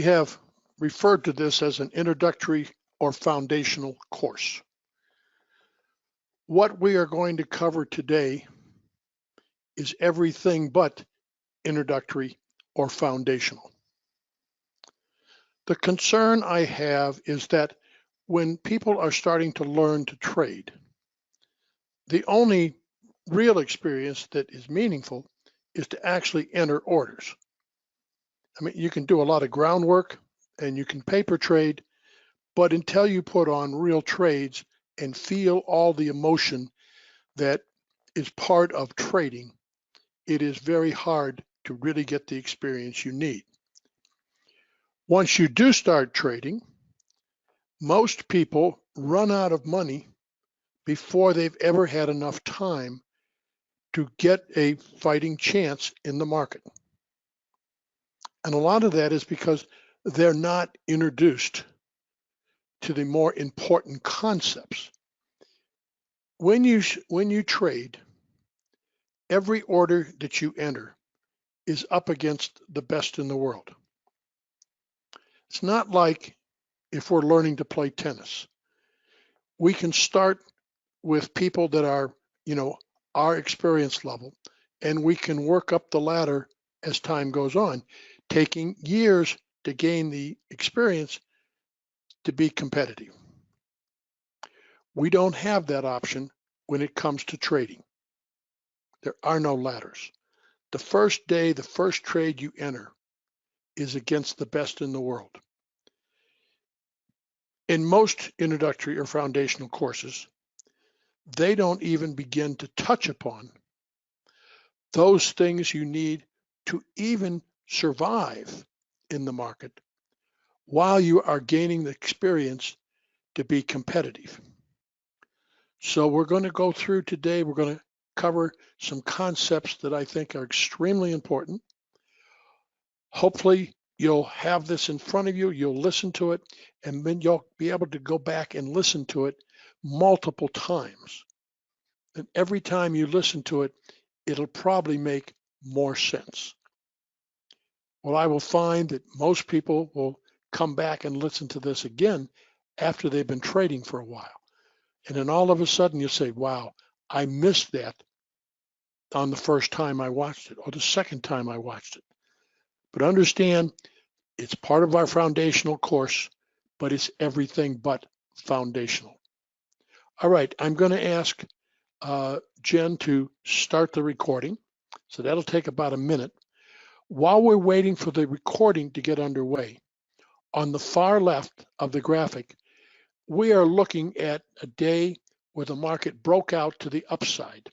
have referred to this as an introductory or foundational course. What we are going to cover today is everything but introductory or foundational. The concern I have is that when people are starting to learn to trade, the only real experience that is meaningful is to actually enter orders. I mean, you can do a lot of groundwork and you can paper trade, but until you put on real trades and feel all the emotion that is part of trading, it is very hard to really get the experience you need. Once you do start trading, most people run out of money before they've ever had enough time to get a fighting chance in the market. And a lot of that is because they're not introduced to the more important concepts. When you trade, every order that you enter is up against the best in the world. It's not like if we're learning to play tennis. We can start with people that are, our experience level, and we can work up the ladder as time goes on, taking years to gain the experience to be competitive. We don't have that option when it comes to trading. There are no ladders. The first day, the first trade you enter is against the best in the world. In most introductory or foundational courses, they don't even begin to touch upon those things you need to even survive in the market while you are gaining the experience to be competitive. So we're going to go through today, we're going to cover some concepts that I think are extremely important. Hopefully you'll have this in front of you, you'll listen to it, and then you'll be able to go back and listen to it multiple times. And every time you listen to it, it'll probably make more sense. Well, I will find that most people will come back and listen to this again after they've been trading for a while. And then all of a sudden you say, wow, I missed that on the first time I watched it or the second time I watched it. But understand, it's part of our foundational course, but it's everything but foundational. All right, I'm going to ask Jen to start the recording. So that'll take about a minute. While we're waiting for the recording to get underway, on the far left of the graphic, we are looking at a day where the market broke out to the upside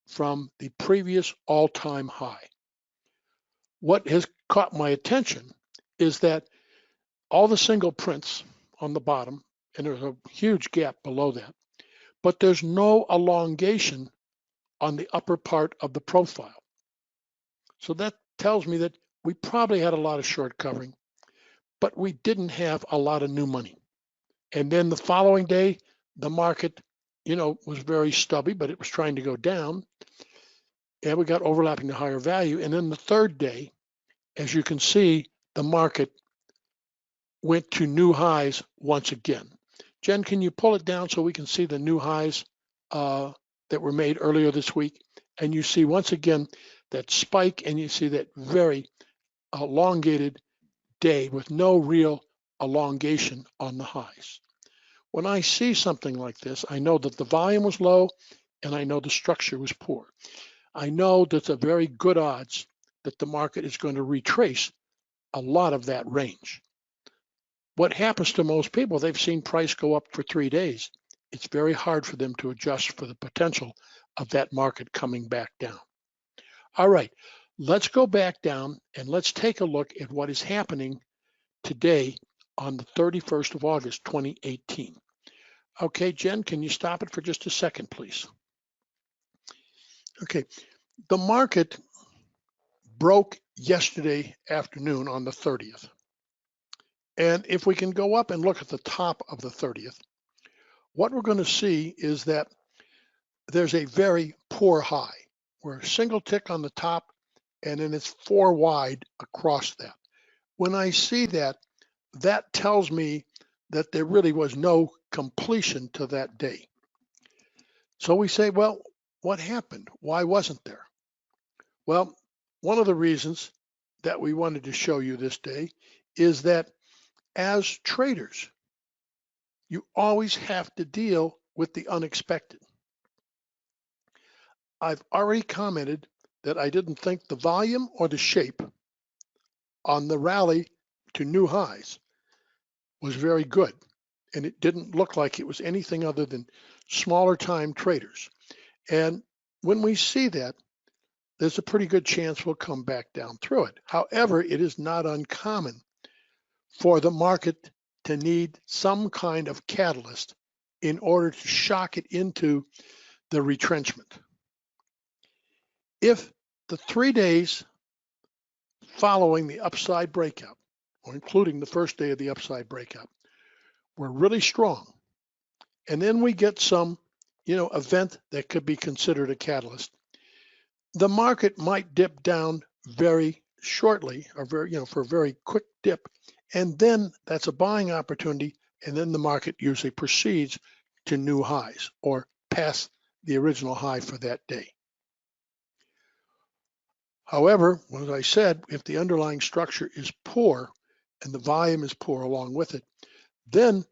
from the previous all-time high. What has caught my attention is that all the single prints on the bottom, and there's a huge gap below that, but there's no elongation on the upper part of the profile. So that tells me that we probably had a lot of short covering, but we didn't have a lot of new money. And then the following day, the market, was very stubby, but it was trying to go down. And we got overlapping the higher value. And then the third day, as you can see, the market went to new highs once again. Jen, can you pull it down so we can see the new highs that were made earlier this week? And you see once again that spike, and you see that very elongated day with no real elongation on the highs. When I see something like this, I know that the volume was low and I know the structure was poor. I know that's a very good odds that the market is going to retrace a lot of that range. What happens to most people, they've seen price go up for 3 days. It's very hard for them to adjust for the potential of that market coming back down. All right, let's go back down and let's take a look at what is happening today on the 31st of August, 2018. Okay, Jen, can you stop it for just a second, please? Okay, the market broke yesterday afternoon on the 30th. And if we can go up and look at the top of the 30th, what we're going to see is that there's a very poor high. We're a single tick on the top, and then it's 4 wide across that. When I see that, that tells me that there really was no completion to that day. So we say, well, what happened? Why wasn't there? Well, one of the reasons that we wanted to show you this day is that as traders, you always have to deal with the unexpected. I've already commented that I didn't think the volume or the shape on the rally to new highs was very good. And it didn't look like it was anything other than smaller time traders. And when we see that, there's a pretty good chance we'll come back down through it. However, it is not uncommon for the market to need some kind of catalyst in order to shock it into the retrenchment. If the 3 days following the upside breakout, or including the first day of the upside breakout, were really strong, and then we get some, event that could be considered a catalyst, the market might dip down very shortly, or for a very quick dip, and then that's a buying opportunity, and then the market usually proceeds to new highs or past the original high for that day. However, as I said, if the underlying structure is poor and the volume is poor along with it, then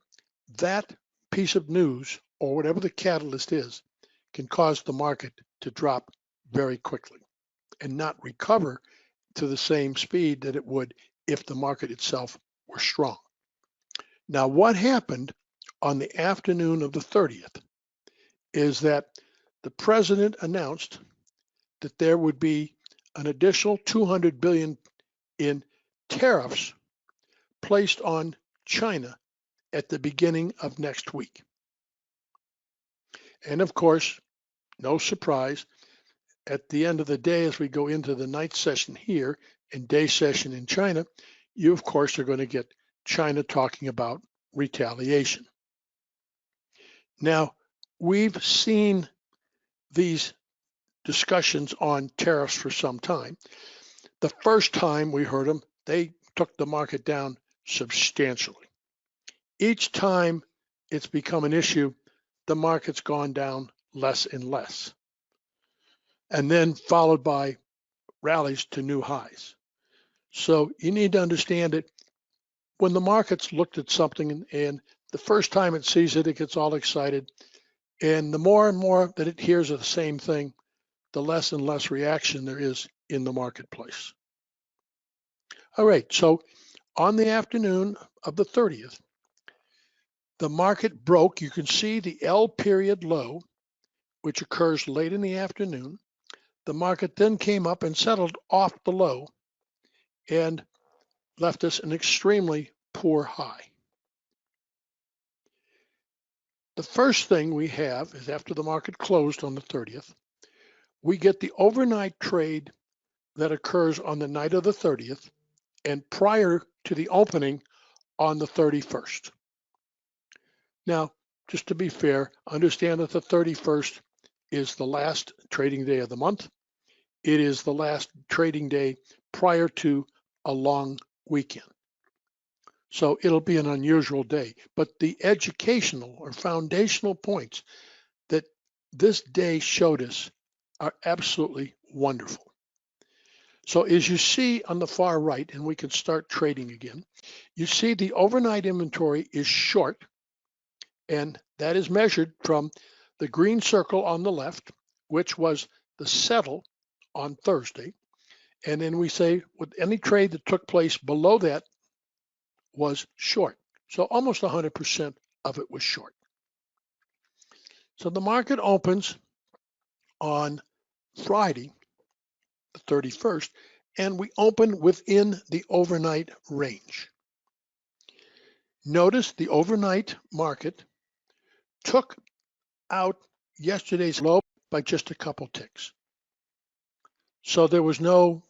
that piece of news or whatever the catalyst is can cause the market to drop very quickly and not recover to the same speed that it would if the market itself were strong. Now, what happened on the afternoon of the 30th is that the president announced that there would be an additional 200 billion in tariffs placed on China at the beginning of next week. And of course, no surprise, at the end of the day, as we go into the night session here and day session in China, you of course are going to get China talking about retaliation. Now, we've seen these discussions on tariffs for some time. The first time we heard them, they took the market down substantially. Each time it's become an issue, the market's gone down less and less, and then followed by rallies to new highs. So you need to understand it. When the market's looked at something and the first time it sees it, it gets all excited. And the more and more that it hears of the same thing, the less and less reaction there is in the marketplace. All right, so on the afternoon of the 30th, the market broke. You can see the L period low, which occurs late in the afternoon. The market then came up and settled off the low and left us an extremely poor high. The first thing we have is after the market closed on the 30th, we get the overnight trade that occurs on the night of the 30th and prior to the opening on the 31st. Now, just to be fair, understand that the 31st is the last trading day of the month. It is the last trading day prior to a long weekend. So it'll be an unusual day, but the educational or foundational points that this day showed us are absolutely wonderful. So as you see on the far right, and we can start trading again, you see the overnight inventory is short, and that is measured from the green circle on the left, which was the settle on Thursday. And then we say with any trade that took place below that was short. So almost 100% of it was short. So the market opens on Friday, the 31st, and we open within the overnight range. Notice the overnight market took out yesterday's low by just a couple ticks. So there was no,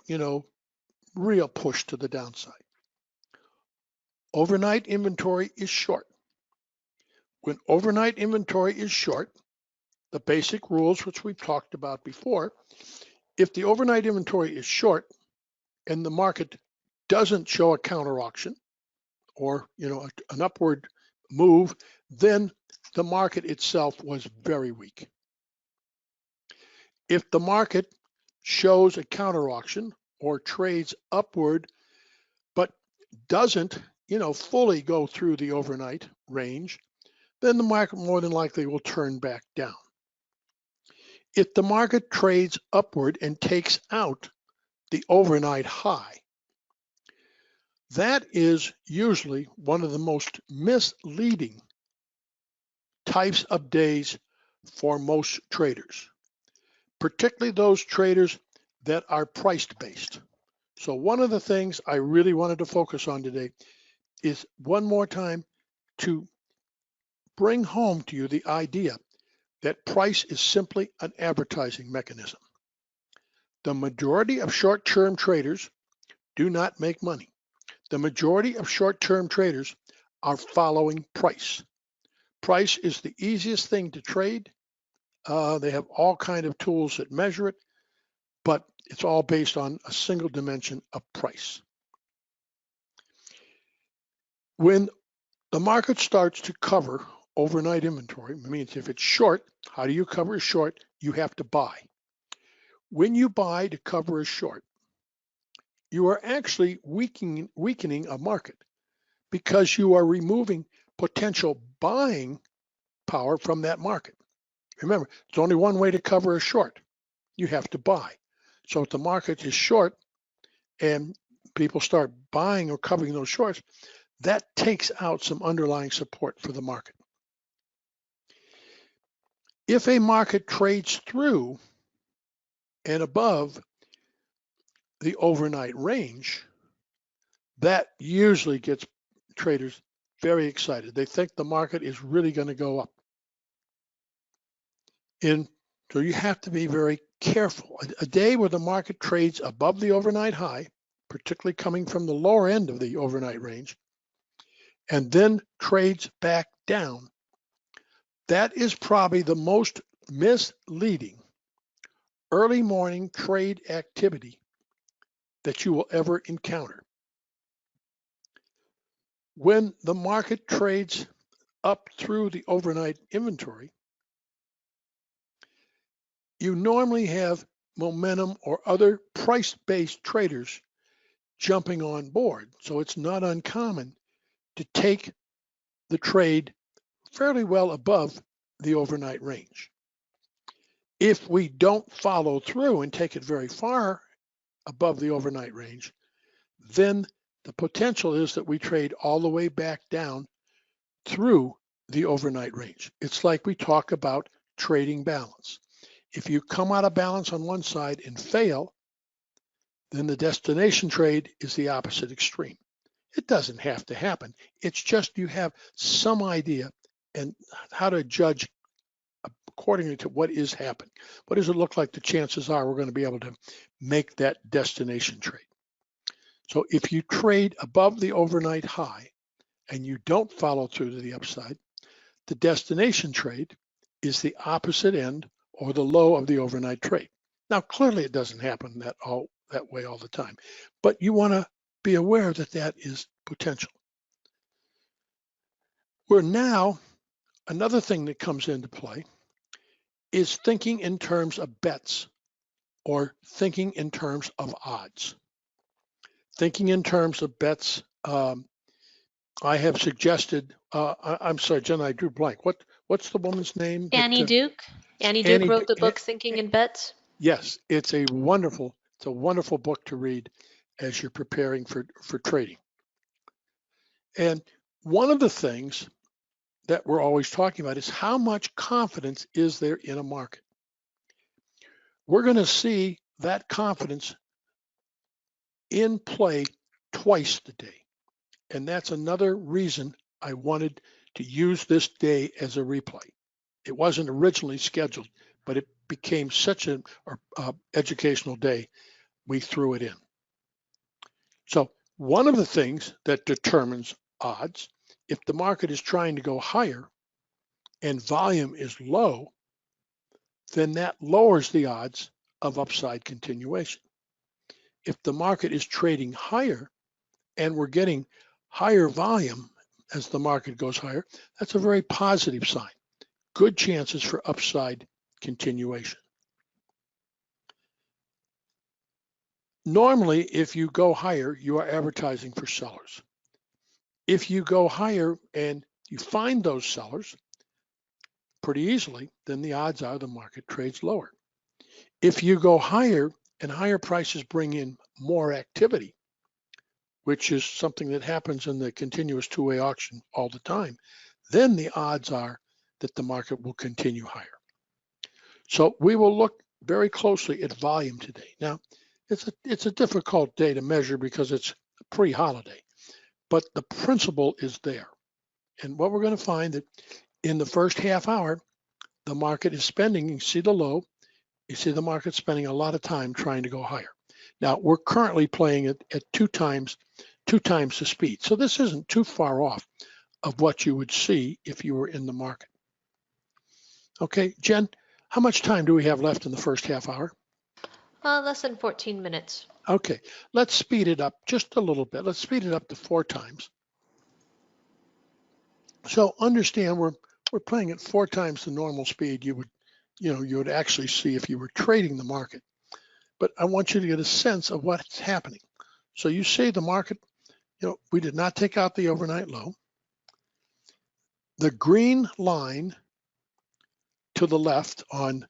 real push to the downside. Overnight inventory is short. When overnight inventory is short, the basic rules, which we've talked about before, if the overnight inventory is short and the market doesn't show a counter auction or an upward move, then the market itself was very weak. If the market shows a counter auction or trades upward but doesn't fully go through the overnight range, then the market more than likely will turn back down. If the market trades upward and takes out the overnight high, that is usually one of the most misleading types of days for most traders, particularly those traders that are price-based. So one of the things I really wanted to focus on today is one more time to bring home to you the idea that price is simply an advertising mechanism. The majority of short-term traders do not make money. The majority of short-term traders are following price. Price is the easiest thing to trade. They have all kinds of tools that measure it, but it's all based on a single dimension of price. When the market starts to cover overnight inventory, it means if it's short, how do you cover a short? You have to buy. When you buy to cover a short, you are actually weakening a market because you are removing potential buying power from that market. Remember, there's only one way to cover a short. You have to buy. So if the market is short and people start buying or covering those shorts, that takes out some underlying support for the market. If a market trades through and above the overnight range, that usually gets traders very excited. They think the market is really going to go up. So you have to be very careful. A day where the market trades above the overnight high, particularly coming from the lower end of the overnight range, and then trades back down, that is probably the most misleading early morning trade activity that you will ever encounter. When the market trades up through the overnight inventory, you normally have momentum or other price-based traders jumping on board. So it's not uncommon to take the trade fairly well above the overnight range. If we don't follow through and take it very far above the overnight range, then the potential is that we trade all the way back down through the overnight range. It's like we talk about trading balance. If you come out of balance on one side and fail, then the destination trade is the opposite extreme. It doesn't have to happen. It's just you have some idea and how to judge accordingly to what is happening. What does it look like the chances are we're going to be able to make that destination trade? So if you trade above the overnight high and you don't follow through to the upside, the destination trade is the opposite end or the low of the overnight trade. Now, clearly it doesn't happen that way all the time, but you want to be aware that that is potential. Where now, another thing that comes into play is thinking in terms of bets or thinking in terms of odds. Thinking in terms of bets, I have suggested, I'm sorry, Jen, I drew blank. What's the woman's name? Annie Duke. Annie Duke wrote the book Thinking in Bets. Yes, it's a wonderful book to read as you're preparing for trading. And one of the things that we're always talking about is how much confidence is there in a market. We're going to see that confidence in play twice today. And that's another reason I wanted to use this day as a replay. It wasn't originally scheduled, but it became such an educational day, we threw it in. So one of the things that determines odds, if the market is trying to go higher and volume is low, then that lowers the odds of upside continuation. If the market is trading higher and we're getting higher volume as the market goes higher, that's a very positive sign. Good chances for upside continuation. Normally, if you go higher, you are advertising for sellers. If you go higher and you find those sellers pretty easily, then the odds are the market trades lower. If you go higher and higher prices bring in more activity, which is something that happens in the continuous two-way auction all the time, then the odds are that the market will continue higher. So we will look very closely at volume today. Now, it's a difficult day to measure because it's pre-holiday, but the principle is there. And what we're going to find that in the first half hour, the market is spending, you see the low, you see the market spending a lot of time trying to go higher. Now, we're currently playing it at two times the speed. So this isn't too far off of what you would see if you were in the market. Okay, Jen, how much time do we have left in the first half hour? Less than 14 minutes. Okay, let's speed it up just a little bit. Let's speed it up to 4 times. So understand we're playing at 4 times the normal speed you would actually see if you were trading the market. But I want you to get a sense of what's happening. So you see the market, we did not take out the overnight low. The green line to the left on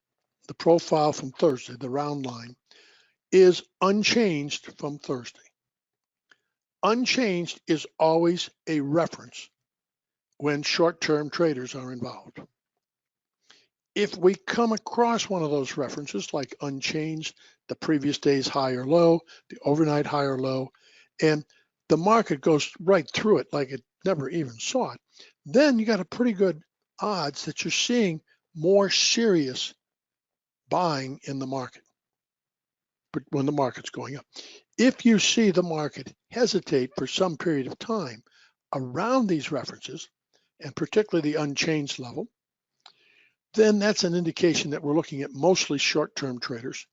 the profile from Thursday, the round line, is unchanged from Thursday. Unchanged is always a reference when short-term traders are involved. If we come across one of those references like unchanged, the previous day's high or low, the overnight high or low, and the market goes right through it like it never even saw it, then you got a pretty good odds that you're seeing more serious buying in the market, but when the market's going up. If you see the market hesitate for some period of time around these references, and particularly the unchanged level, then that's an indication that we're looking at mostly short-term traders,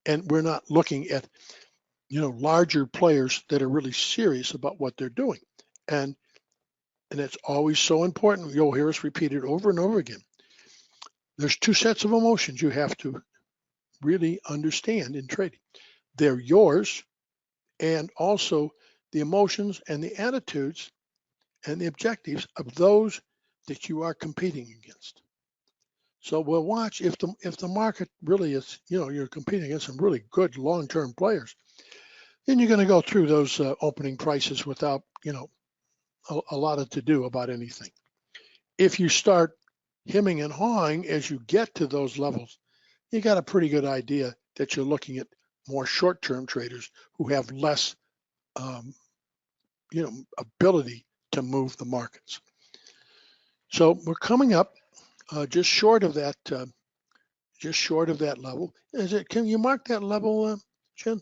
and we're not looking at larger players that are really serious about what they're doing. And it's always so important. You'll hear us repeat it over and over again. There's 2 sets of emotions you have to really understand in trading. They're yours, and also the emotions and the attitudes and the objectives of those that you are competing against. So we'll watch if the market really is, you're competing against some really good long-term players, then you're going to go through those opening prices without, a lot of to do about anything. If you start hemming and hawing as you get to those levels, you got a pretty good idea that you're looking at more short-term traders who have less, ability to move the markets. So we're coming up just short of that level. Can you mark that level, Jen?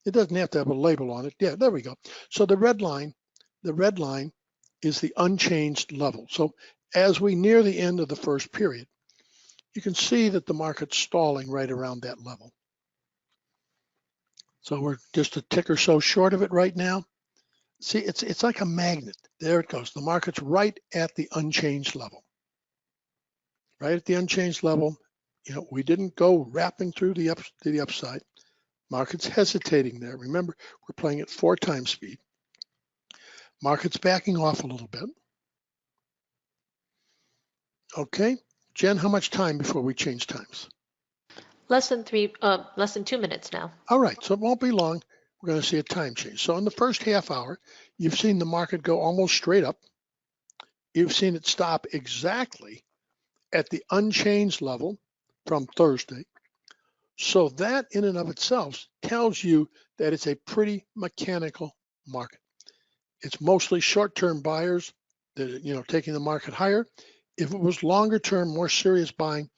It doesn't have to have a label on it. Yeah, there we go. So the red line is the unchanged level. So as we near the end of the first period, you can see that the market's stalling right around that level. So we're just a tick or so short of it right now. See, it's like a magnet. There it goes. The market's right at the unchanged level. Right at the unchanged level. We didn't go wrapping through to the upside. Market's hesitating there. Remember, we're playing at 4 times speed. Market's backing off a little bit. Okay, Jen, how much time before we change times? Less than 2 minutes now. All right, so it won't be long. We're going to see a time change. So in the first half hour, you've seen the market go almost straight up. You've seen it stop exactly at the unchanged level from Thursday. So that in and of itself tells you that it's a pretty mechanical market. It's mostly short-term buyers that are, taking the market higher. If it was longer-term, more serious buying,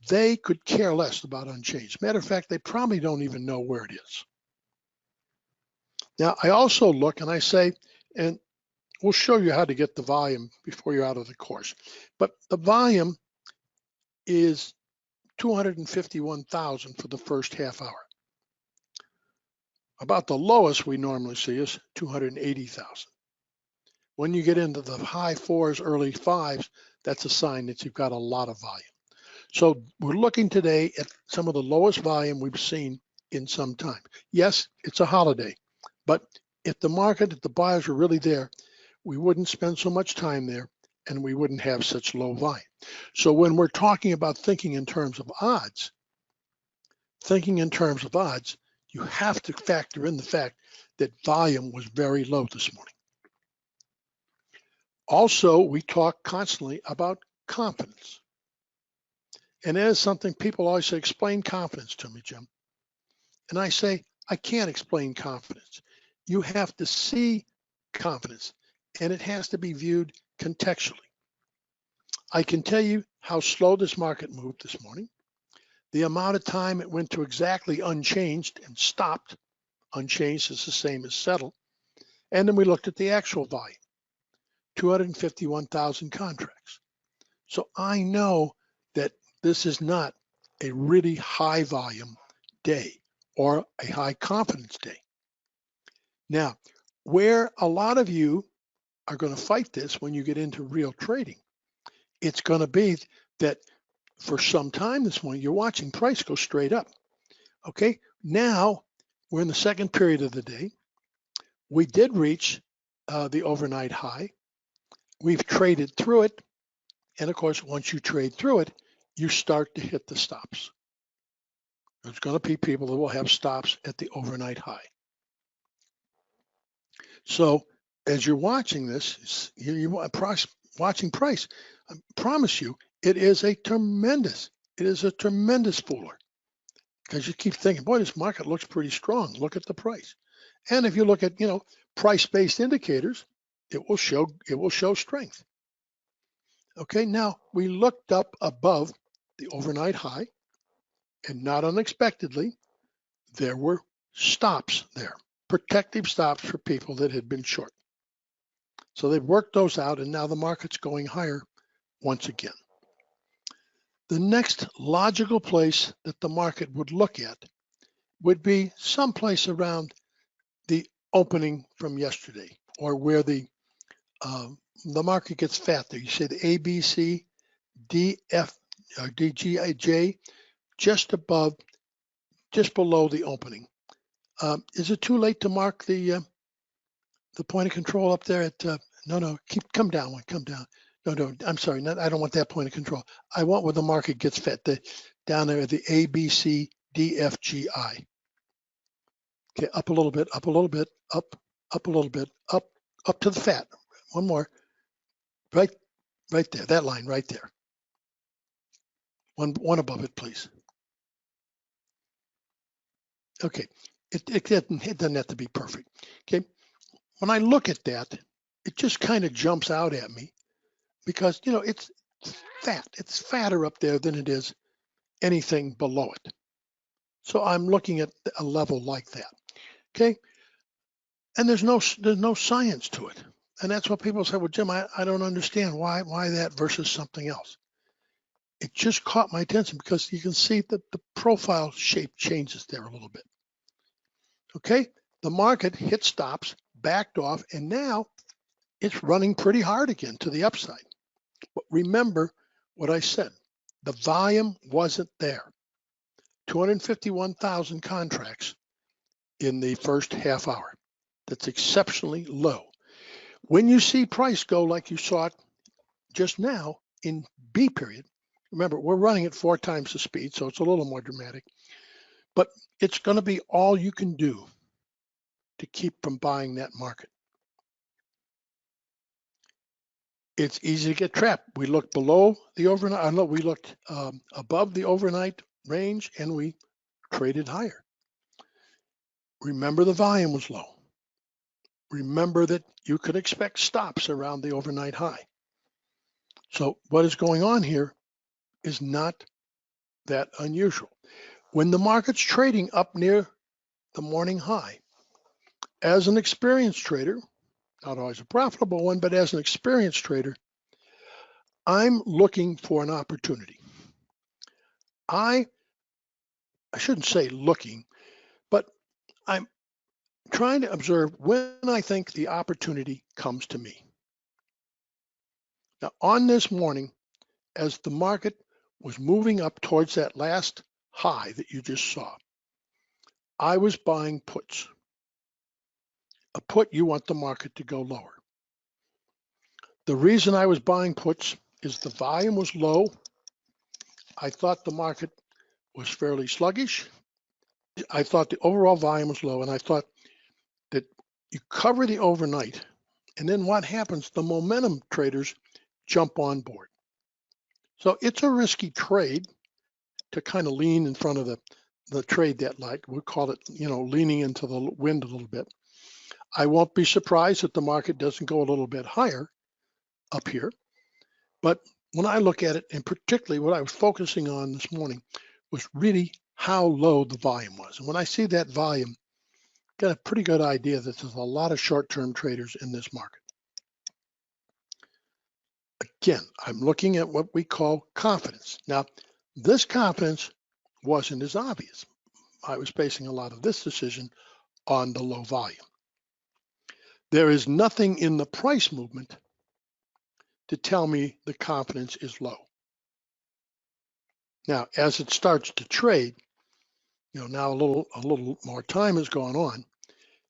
they could care less about unchanged. Matter of fact, they probably don't even know where it is. Now, I also look and I say, and we'll show you how to get the volume before you're out of the course, but the volume is 251,000 for the first half hour. About the lowest we normally see is 280,000. When you get into the high fours, early fives, that's a sign that you've got a lot of volume. So we're looking today at some of the lowest volume we've seen in some time. Yes, it's a holiday, but if the buyers are really there, we wouldn't spend so much time there and we wouldn't have such low volume. So when we're talking about thinking in terms of odds, you have to factor in the fact that volume was very low this morning. Also, we talk constantly about confidence. And that is something people always say, explain confidence to me, Jim. And I say, I can't explain confidence. You have to see confidence, and it has to be viewed contextually. I can tell you how slow this market moved this morning, the amount of time it went to exactly unchanged and stopped. Unchanged is the same as settle. And then we looked at the actual volume, 251,000 contracts. So I know that this is not a really high volume day or a high confidence day. Now, where a lot of you are going to fight this when you get into real trading, it's going to be that for some time this morning, you're watching price go straight up. Okay, now we're in the second period of the day. We did reach the overnight high. We've traded through it. And of course, once you trade through it, you start to hit the stops. There's going to be people that will have stops at the overnight high. So as you're watching this, you're watching price. I promise you, it is a tremendous fooler, because you keep thinking, boy, this market looks pretty strong. Look at the price. And if you look at, price-based indicators, it will show strength. Okay, now we looked up above the overnight high, and not unexpectedly, there were stops there, protective stops for people that had been short. So they've worked those out, and now the market's going higher once again. The next logical place that the market would look at would be someplace around the opening from yesterday, or where the market gets fat there. You say the ABC, DF, DGJ, just below the opening. Is it too late to mark the point of control up there at? No, come down. No, I'm sorry. I don't want that point of control. I want where the market gets fat. Down there at the ABC, DFGI. Okay, up a little bit, up a little bit, up a little bit, up to the fat. One more. Right there. That line right there. One above it, please. Okay. It doesn't have to be perfect. Okay. When I look at that, it just kind of jumps out at me, because it's fat. It's fatter up there than it is anything below it. So I'm looking at a level like that. Okay. And there's no science to it. And that's what people say, well, Jim, I don't understand why that versus something else. It just caught my attention because you can see that the profile shape changes there a little bit. Okay, the market hit stops, backed off, and now it's running pretty hard again to the upside. But remember what I said, the volume wasn't there. 251,000 contracts in the first half hour. That's exceptionally low. When you see price go like you saw it just now in B period, remember, we're running at 4 times the speed, so it's a little more dramatic, but it's going to be all you can do to keep from buying that market. It's easy to get trapped. We looked below the overnight, we looked above the overnight range, and we traded higher. Remember, the volume was low. Remember that you could expect stops around the overnight high. So what is going on here is not that unusual. When the market's trading up near the morning high, as an experienced trader, not always a profitable one, but as an experienced trader, I'm looking for an opportunity. I shouldn't say looking, but I'm trying to observe when I think the opportunity comes to me. Now, on this morning, as the market was moving up towards that last high that you just saw, I was buying puts. A put, you want the market to go lower. The reason I was buying puts is the volume was low. I thought the market was fairly sluggish. I thought the overall volume was low, and I thought that you cover the overnight, and then what happens? The momentum traders jump on board. So it's a risky trade to kind of lean in front of the trade that, like we call it, leaning into the wind a little bit. I won't be surprised if the market doesn't go a little bit higher up here. But when I look at it, and particularly what I was focusing on this morning was really how low the volume was. And when I see that volume, got a pretty good idea that there's a lot of short-term traders in this market. Again, I'm looking at what we call confidence. Now, this confidence wasn't as obvious. I was basing a lot of this decision on the low volume. There is nothing in the price movement to tell me the confidence is low. Now, as it starts to trade, now a little more time has gone on,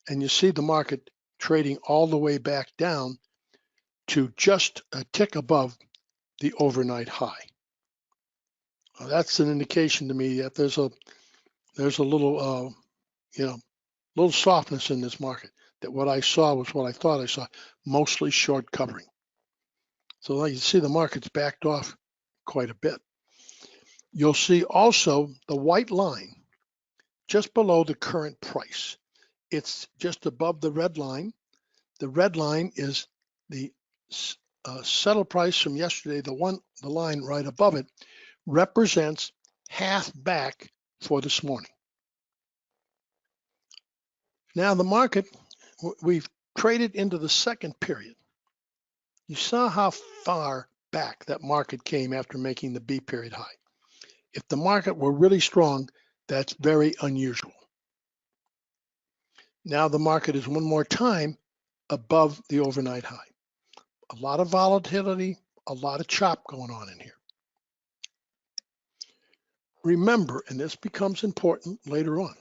and you see the market trading all the way back down to just a tick above the overnight high. That's an indication to me that there's a little little softness in this market. That what I saw was what I thought I saw, mostly short covering. So like you see, the market's backed off quite a bit. You'll see also the white line just below the current price. It's just above the red line. The red line is the settle price from yesterday. The line right above it represents half back for this morning. Now the market, we've traded into the second period. You saw how far back that market came after making the B period high. If the market were really strong, that's very unusual. Now the market is one more time above the overnight high. A lot of volatility, a lot of chop going on in here. Remember, and this becomes important later on,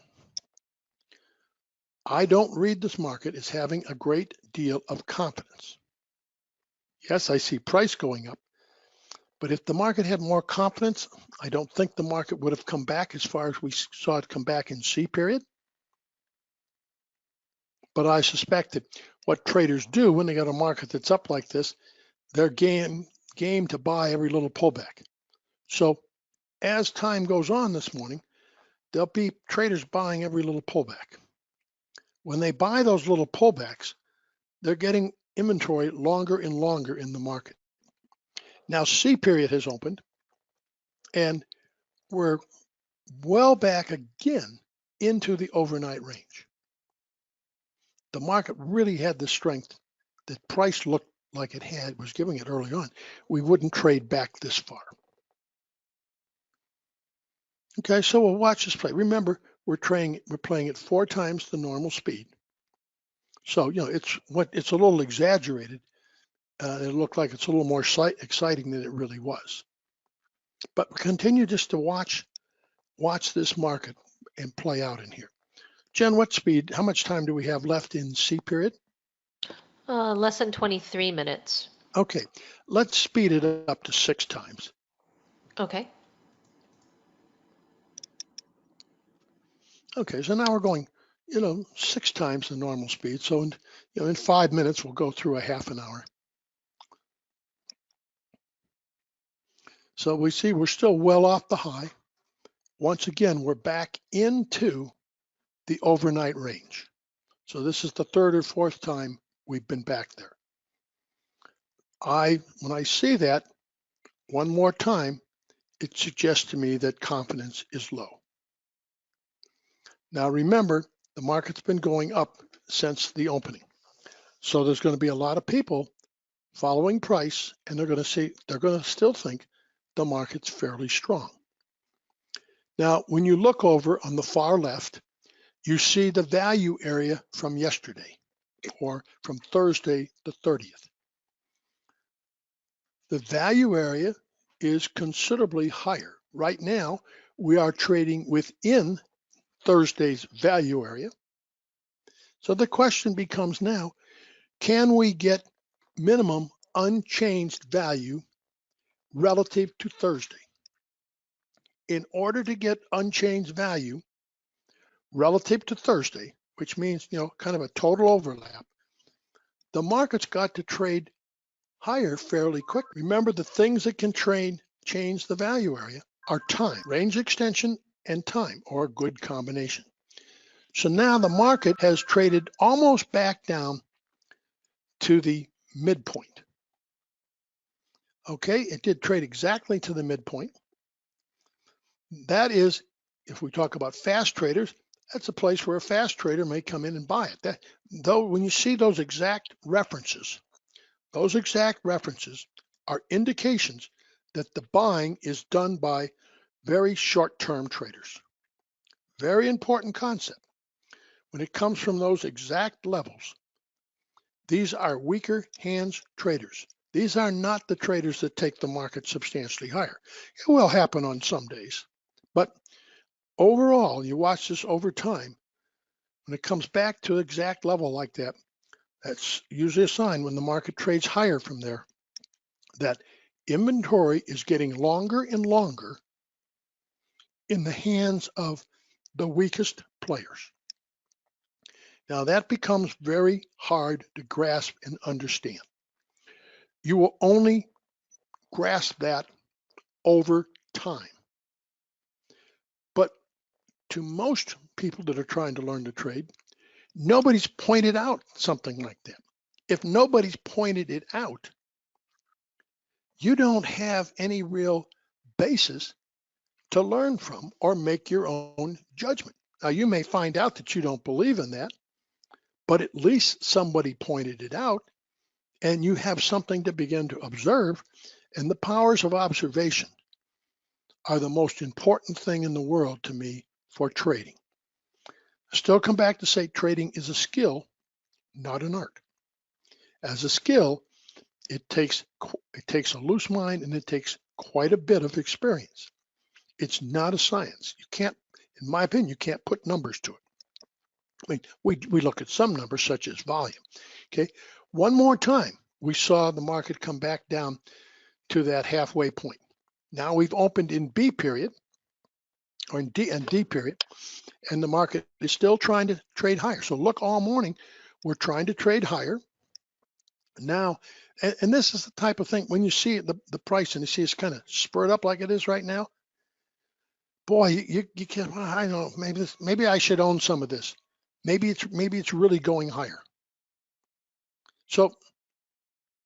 I don't read this market as having a great deal of confidence. Yes, I see price going up, but if the market had more confidence, I don't think the market would have come back as far as we saw it come back in C period. But I suspect that what traders do when they got a market that's up like this, they're game to buy every little pullback. So as time goes on this morning, there'll be traders buying every little pullback. When they buy those little pullbacks, they're getting inventory longer and longer in the market. Now C period has opened, and we're well back again into the overnight range. The market really had the strength that price looked like it was giving it early on. We wouldn't trade back this far. Okay, so we'll watch this play. Remember, we're playing at 4 times the normal speed. So it's a little exaggerated. It looked like it's a little more exciting than it really was. But continue just to watch this market and play out in here. Jen, what speed? How much time do we have left in C period? Less than 23 minutes. Okay, let's speed it up to 6 times. Okay. Okay, so now we're going, 6 times the normal speed. So in 5 minutes, we'll go through a half an hour. So we see we're still well off the high. Once again, we're back into the overnight range. So this is the 3rd or 4th time we've been back there. When I see that one more time, it suggests to me that confidence is low. Now remember, the market's been going up since the opening. So there's going to be a lot of people following price, and they're going to still think the market's fairly strong. Now, when you look over on the far left, you see the value area from yesterday or from Thursday the 30th. The value area is considerably higher. Right now, we are trading within Thursday's value area. So the question becomes now, can we get minimum unchanged value relative to Thursday? In order to get unchanged value relative to Thursday, which means, kind of a total overlap, the market's got to trade higher fairly quick. Remember, the things that can change the value area are time, range extension, and time, or a good combination. So now the market has traded almost back down to the midpoint. Okay, it did trade exactly to the midpoint. That is, if we talk about fast traders, that's a place where a fast trader may come in and buy it. Though when you see those exact references are indications that the buying is done by very short-term traders. Very important concept. When it comes from those exact levels, these are weaker hands traders. These are not the traders that take the market substantially higher. It will happen on some days, but overall, you watch this over time, when it comes back to an exact level like that, that's usually a sign when the market trades higher from there, that inventory is getting longer and longer in the hands of the weakest players. Now that becomes very hard to grasp and understand. You will only grasp that over time. But to most people that are trying to learn to trade, nobody's pointed out something like that. If nobody's pointed it out, you don't have any real basis to learn from or make your own judgment. Now, you may find out that you don't believe in that, but at least somebody pointed it out and you have something to begin to observe. And the powers of observation are the most important thing in the world to me for trading. I still come back to say trading is a skill, not an art. As a skill, it takes a loose mind and it takes quite a bit of experience. It's not a science. You can't, in my opinion, you can't put numbers to it. I mean, we look at some numbers such as volume. Okay, one more time, we saw the market come back down to that halfway point. Now we've opened in B period, or in D period, and the market is still trying to trade higher. So look, all morning, we're trying to trade higher. Now, and this is the type of thing, when you see the price and you see it's kind of spurred up like it is right now, boy, you can't, I don't know, maybe I should own some of this. Maybe it's really going higher. So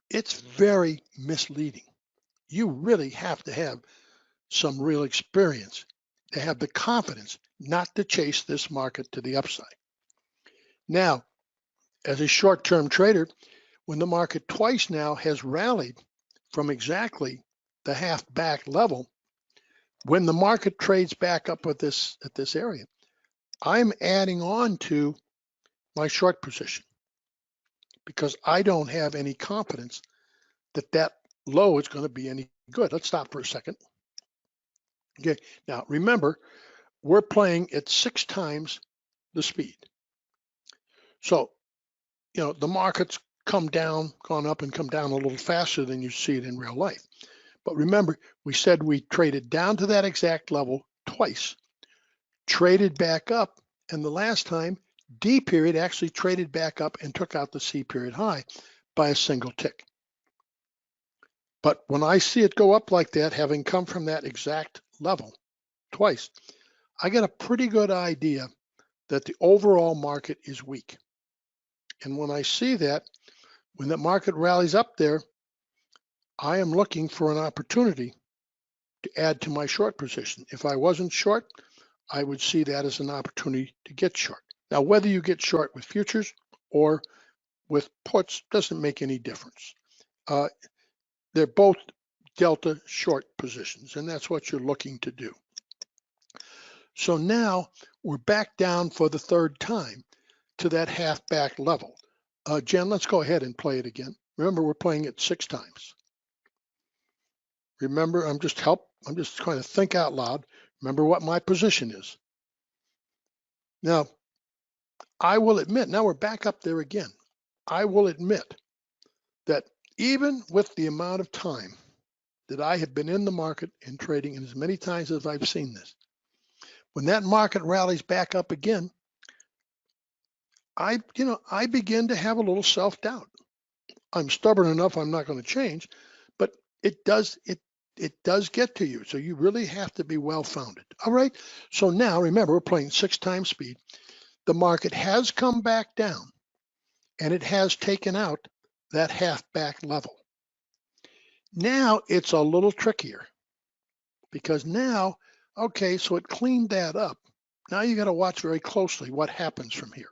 it's very misleading. You really have to have some real experience to have the confidence not to chase this market to the upside. Now, as a short-term trader, when the market twice now has rallied from exactly the half back level, when the market trades back up at this area, I'm adding on to my short position because I don't have any confidence that that low is going to be any good. Let's stop for a second. Okay, now remember, we're playing at 6 times the speed. So, the market's gone up and come down a little faster than you see it in real life. But remember, we said we traded down to that exact level twice, traded back up, and the last time D period actually traded back up and took out the C period high by a single tick. But when I see it go up like that, having come from that exact level twice, I get a pretty good idea that the overall market is weak. And when I see that, when the market rallies up there, I am looking for an opportunity to add to my short position. If I wasn't short, I would see that as an opportunity to get short. Now, whether you get short with futures or with puts doesn't make any difference. They're both delta short positions, and that's what you're looking to do. So now we're back down for the third time to that half back level. Jen, let's go ahead and play it again. Remember, we're playing it 6 times. Remember, I'm just trying to think out loud. Remember what my position is. Now, I will admit, now we're back up there again. I will admit that even with the amount of time that I have been in the market and trading, and as many times as I've seen this, when that market rallies back up again, I begin to have a little self-doubt. I'm stubborn enough, I'm not going to change, but it does get to you. So you really have to be well-founded. All right. So now remember, we're playing 6 times speed. The market has come back down and it has taken out that half back level. Now it's a little trickier because now, okay, so it cleaned that up. Now you got to watch very closely what happens from here.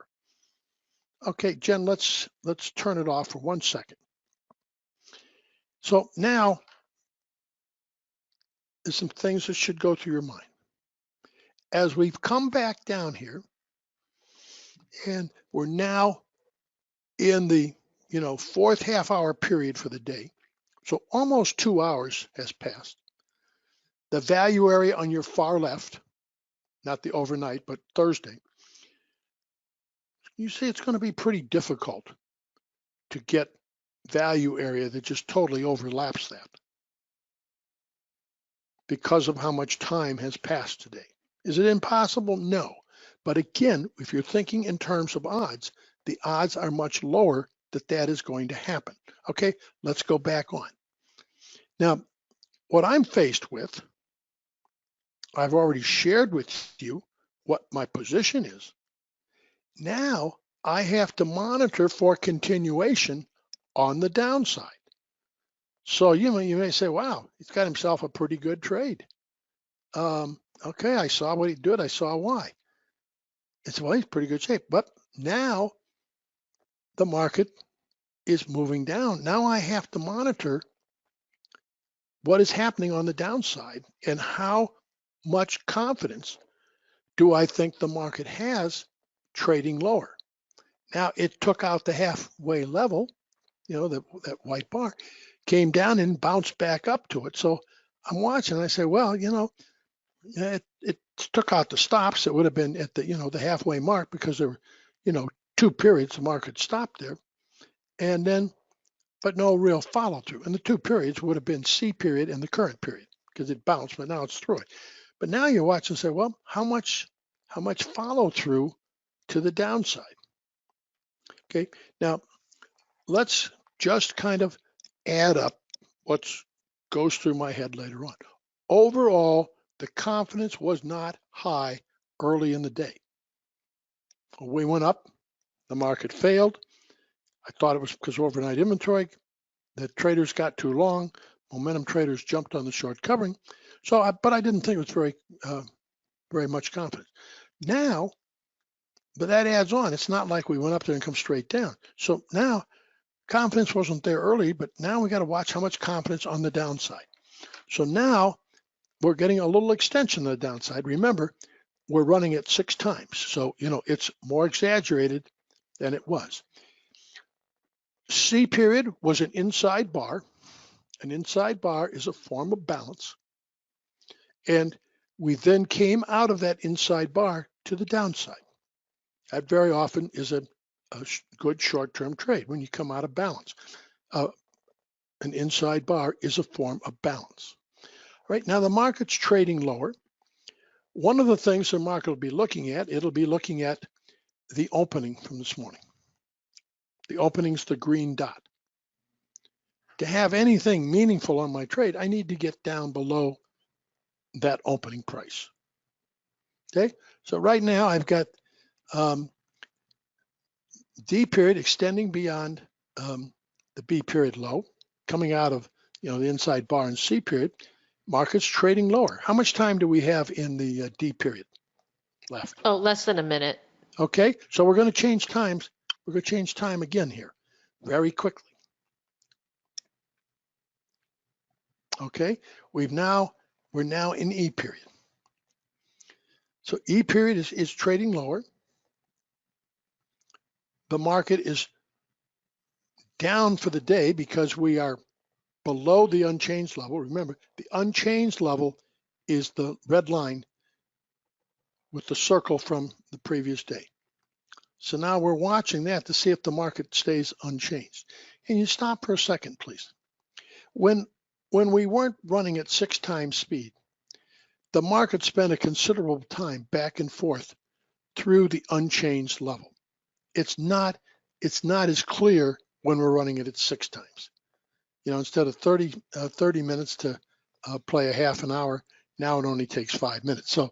Okay, Jen, let's turn it off for 1 second. So now there's some things that should go through your mind. As we've come back down here, and we're now in the 4th half-hour period for the day, so almost 2 hours has passed. The value area on your far left, not the overnight, but Thursday, you see it's going to be pretty difficult to get value area that just totally overlaps that because of how much time has passed today. Is it impossible? No. But again, if you're thinking in terms of odds, the odds are much lower that is going to happen. Okay, let's go back on. Now, what I'm faced with, I've already shared with you what my position is. Now I have to monitor for continuation on the downside. So you may say, wow, he's got himself a pretty good trade. Okay, I saw what he did. I saw why. It's, well, he's pretty good shape. But now the market is moving down. Now I have to monitor what is happening on the downside and how much confidence do I think the market has trading lower. Now it took out the halfway level, that white bar, came down and bounced back up to it. So I'm watching and I say, well, it took out the stops. It would have been at the, the halfway mark because there were, 2 periods the market stopped there. And then, but no real follow through. And the 2 periods would have been C period and the current period because it bounced, but now it's through it. But now you watch and say, well, how much follow through to the downside? Okay, now let's just kind of add up what goes through my head later on. Overall, the confidence was not high early in the day. We went up, the market failed. I thought it was because of overnight inventory. The traders got too long. Momentum traders jumped on the short covering. But I didn't think it was very much confidence. Now, but that adds on. It's not like we went up there and come straight down. So now confidence wasn't there early, but now we got to watch how much confidence on the downside. So now we're getting a little extension on the downside. Remember, we're running it 6 times. So, it's more exaggerated than it was. C period was an inside bar. An inside bar is a form of balance. And we then came out of that inside bar to the downside. That very often is a good short-term trade when you come out of balance. An inside bar is a form of balance. Right now, the market's trading lower. One of the things the market will be looking at, it'll be looking at the opening from this morning. The opening's the green dot. To have anything meaningful on my trade, I need to get down below that opening price. Okay, so right now I've got D period extending beyond the B period low, coming out of the inside bar and C period. Market's trading lower. How much time do we have in the D period left? Oh, less than a minute. Okay, so we're going to change times. We're going to change time again here very quickly. Okay, we're now in E period. So E period is trading lower. The market is down for the day because we are below the unchanged level. Remember, the unchanged level is the red line with the circle from the previous day. So now we're watching that to see if the market stays unchanged. Can you stop for a second, please? When we weren't running at 6 times speed, the market spent a considerable time back and forth through the unchanged level. It's not as clear when we're running it at 6 times. You know, instead of 30 minutes to play a half an hour, now it only takes 5 minutes. So,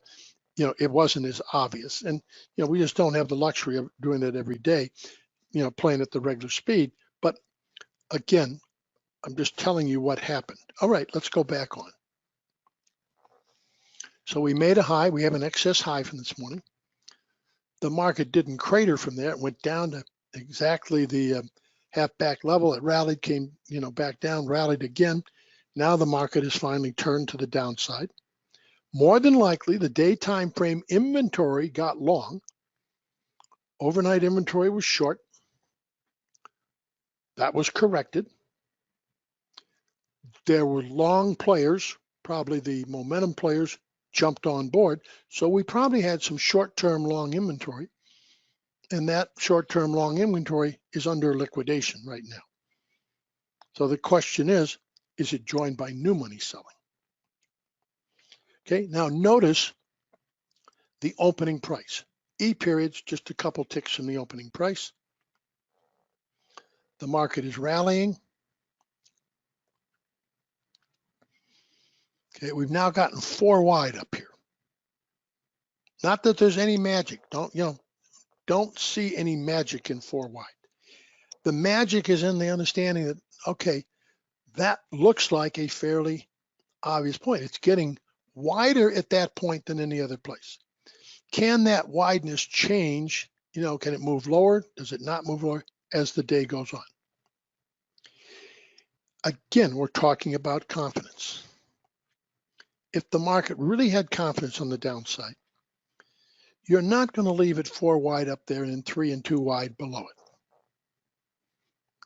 you know, it wasn't as obvious. And, you know, we just don't have the luxury of doing it every day, you know, playing at the regular speed. But again, I'm just telling you what happened. All right, let's go back on. So we made a high. We have an excess high from this morning. The market didn't crater from there. It went down to exactly the half back level. It rallied, came, you know, back down, rallied again. Now the market has finally turned to the downside. More than likely, the day time frame inventory got long. Overnight inventory was short. That was corrected. There were long players, probably the momentum players jumped on board. So we probably had some short-term long inventory, and that short-term long inventory is under liquidation right now. So the question is it joined by new money selling? Okay, now notice the opening price. E period's just a couple ticks from the opening price. The market is rallying. Okay, we've now gotten 4 wide up here. Not that there's any magic. Don't see any magic in 4 wide. The magic is in the understanding that, okay, that looks like a fairly obvious point. It's getting wider at that point than any other place. Can that wideness change? You know, can it move lower? Does it not move lower as the day goes on? Again, we're talking about confidence. If the market really had confidence on the downside, you're not going to leave it 4 wide up there and then 3 and 2 wide below it.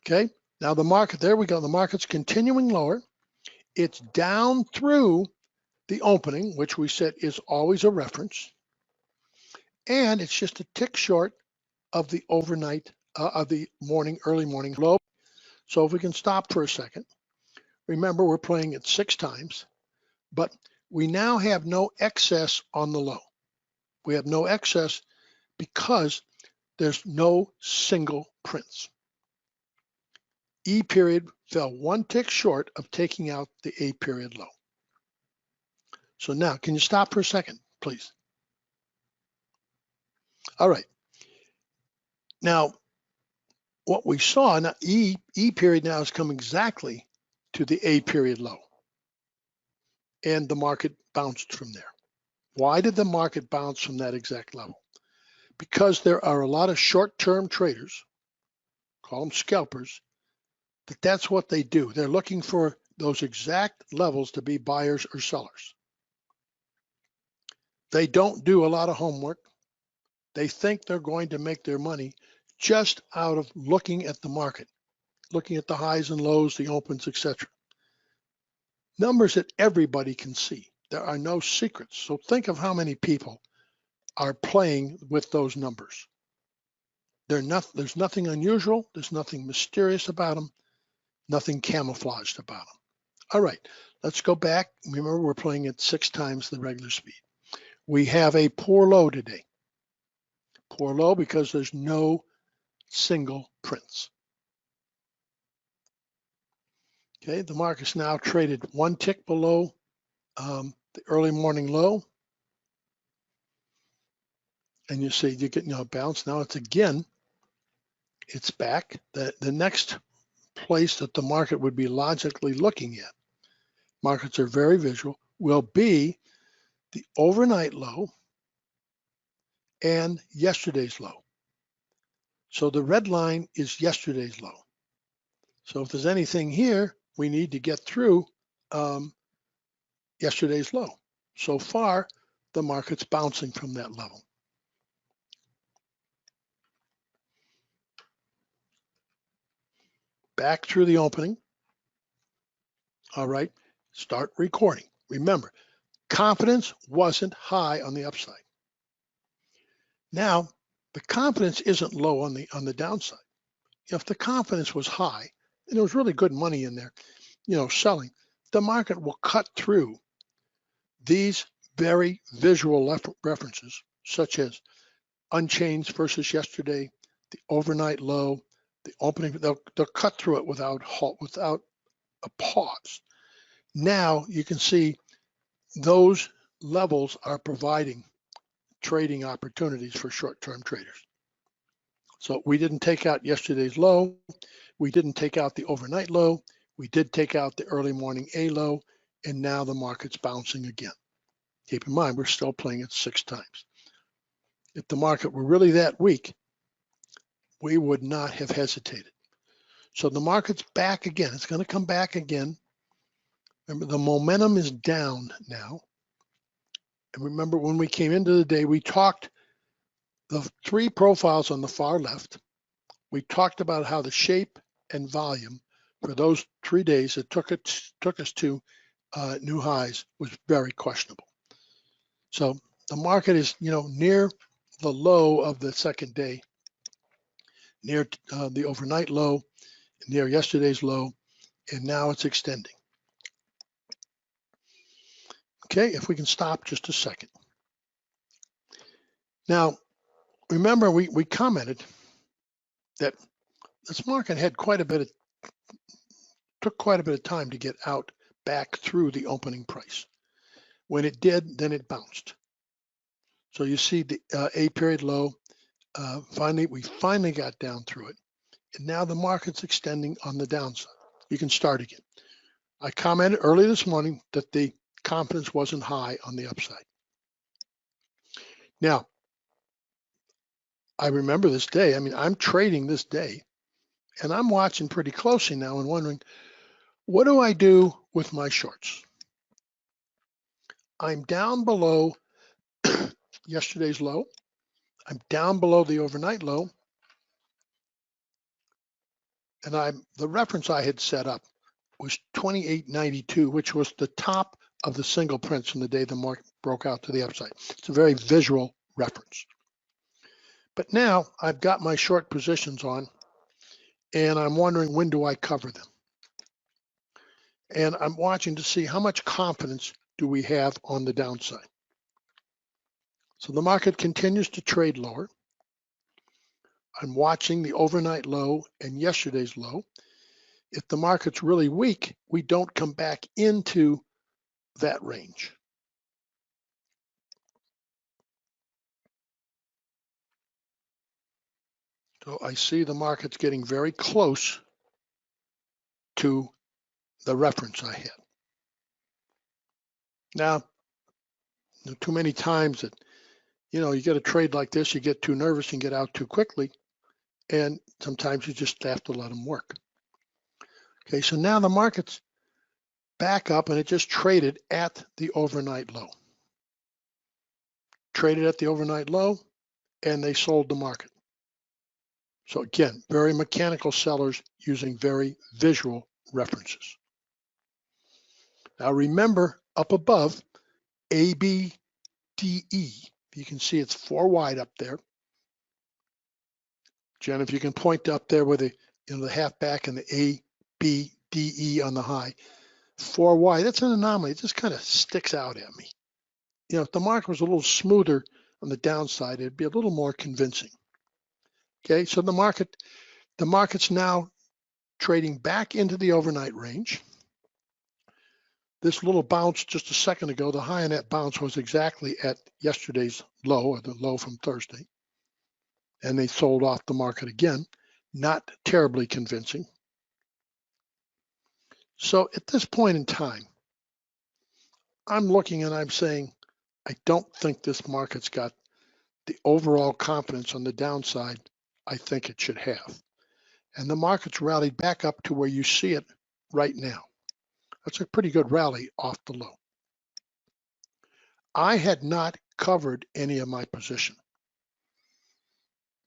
Okay, now the market, there we go. The market's continuing lower. It's down through the opening, which we said is always a reference. And it's just a tick short of the overnight, of the early morning low. So if we can stop for a second, remember we're playing it 6 times, but we now have no excess on the low. We have no excess because there's no single prints. E period fell 1 tick short of taking out the A period low. So now, can you stop for a second, please? All right. Now, what we saw, now E period now has come exactly to the A period low. And the market bounced from there. Why did the market bounce from that exact level? Because there are a lot of short-term traders, call them scalpers, that's what they do. They're looking for those exact levels to be buyers or sellers. They don't do a lot of homework. They think they're going to make their money just out of looking at the market, looking at the highs and lows, the opens, etc. Numbers that everybody can see. There are no secrets. So think of how many people are playing with those numbers. There's nothing unusual. There's nothing mysterious about them. Nothing camouflaged about them. All right, let's go back. Remember, we're playing at 6 times the regular speed. We have a poor low today. Poor low because there's no single prints. Okay, the market's now traded 1 tick below the early morning low. And you see you get a bounce. Now it's back. The next place that the market would be logically looking at, markets are very visual, will be the overnight low and yesterday's low. So the red line is yesterday's low. So if there's anything here, we need to get through yesterday's low. So far, the market's bouncing from that level. Back through the opening. All right, start recording. Remember, confidence wasn't high on the upside. Now, the confidence isn't low on the downside. If the confidence was high, and there was really good money in there, selling, the market will cut through these very visual references, such as unchanged versus yesterday, the overnight low, the opening. They'll cut through it without a pause. Now you can see those levels are providing trading opportunities for short-term traders. So we didn't take out yesterday's low. We didn't take out the overnight low. We did take out the early morning A low, and now the market's bouncing again. Keep in mind, we're still playing it 6 times. If the market were really that weak, we would not have hesitated. So the market's back again. It's going to come back again. Remember, the momentum is down now. And remember, when we came into the day, we talked the 3 profiles on the far left. We talked about how the shape and volume for those 3 days that took us to new highs was very questionable. So the market is, near the low of the second day, near the overnight low, near yesterday's low, and now it's extending. Okay, if we can stop just a second. Now, remember we commented that this market had took quite a bit of time to get out back through the opening price. When it did, then it bounced. So you see the A period low, we finally got down through it. And now the market's extending on the downside. You can start again. I commented early this morning that the confidence wasn't high on the upside. Now, I remember this day. I mean, I'm trading this day, and I'm watching pretty closely now and wondering, what do I do with my shorts? I'm down below yesterday's low. I'm down below the overnight low. And the reference I had set up was 28.92, which was the top of the single prints from the day the market broke out to the upside. It's a very visual reference. But now I've got my short positions on, and I'm wondering, when do I cover them? And I'm watching to see how much confidence do we have on the downside. So the market continues to trade lower. I'm watching the overnight low and yesterday's low. If the market's really weak, we don't come back into that range. So I see the market's getting very close to the reference I had. Now, too many times that, you get a trade like this, you get too nervous and get out too quickly, and sometimes you just have to let them work. Okay, so now the market's back up, and it just traded at the overnight low. Traded at the overnight low, and they sold the market. So again, very mechanical sellers using very visual references. Now remember, up above, ABDE, you can see it's 4 wide up there. Jen, if you can point up there with the half back and the ABDE on the high, 4 wide, that's an anomaly. It just kind of sticks out at me. If the market was a little smoother on the downside, it'd be a little more convincing. Okay, so the market's now trading back into the overnight range. This little bounce just a second ago, the high in that bounce was exactly at yesterday's low, or the low from Thursday. And they sold off the market again. Not terribly convincing. So at this point in time, I'm looking and I'm saying, I don't think this market's got the overall confidence on the downside I think it should have. And the market's rallied back up to where you see it right now. That's a pretty good rally off the low. I had not covered any of my position.